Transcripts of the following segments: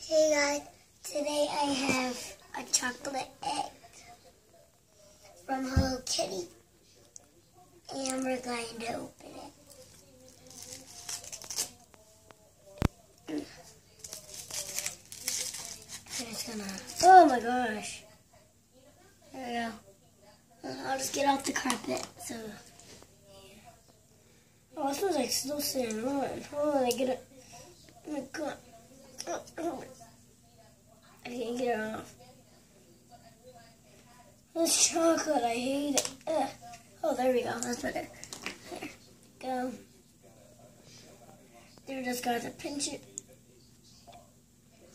Hey guys, today I have a chocolate egg from Hello Kitty, and we're going to open it. I'm just gonna, oh my gosh. There we go. I'll just get off the carpet, so. Oh, it smells like still sitting on. Oh, I get it. Oh my god. Oh. I can't get it off. This chocolate, I hate it. Ugh. Oh, there we go. That's better. There. Go. There, just gotta pinch it.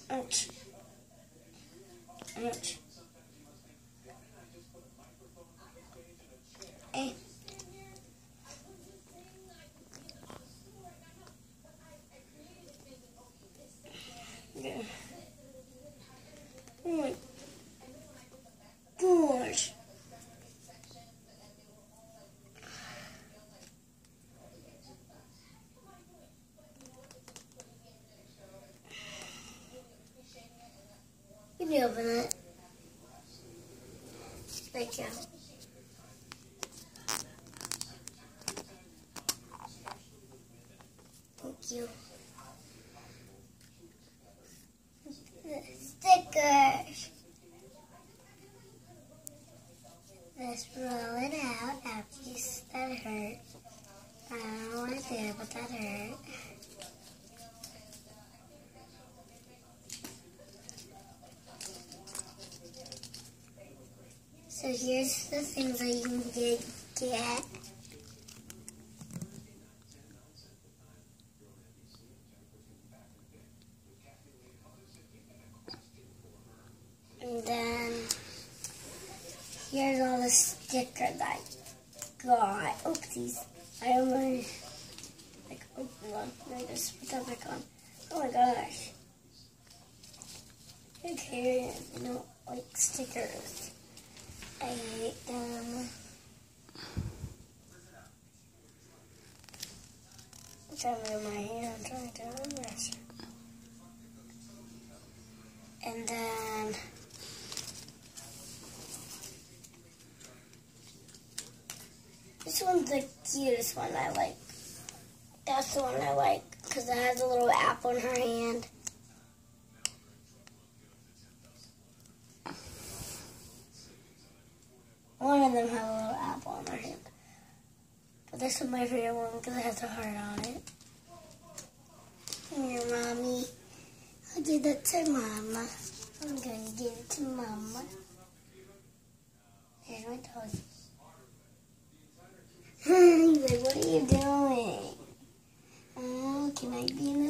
Ouch. Ouch. Hey. Yeah. Oh my gosh. Can you open it? Thank you. Thank you. Stickers. Let's roll it out. Ouchies, that hurt. I don't know what to do, but that hurt. So here's the things that you can get. And then here's all the stickers I got. Oopsies. I almost opened one. I just put that back on. Oh my gosh. Who cares? I don't like stickers. I hate them. I'm trying to move my hand. I'm trying to move this. And then this one's the cutest one I like. That's the one I like because it has a little apple in her hand. One of them have a little apple in their hand. But this is my favorite one because it has a heart on it. Come here, Mommy. I'll give that to Mama. I'm going to give it to Mama. Here's my dog. He's like, what are you doing? Oh, can I be in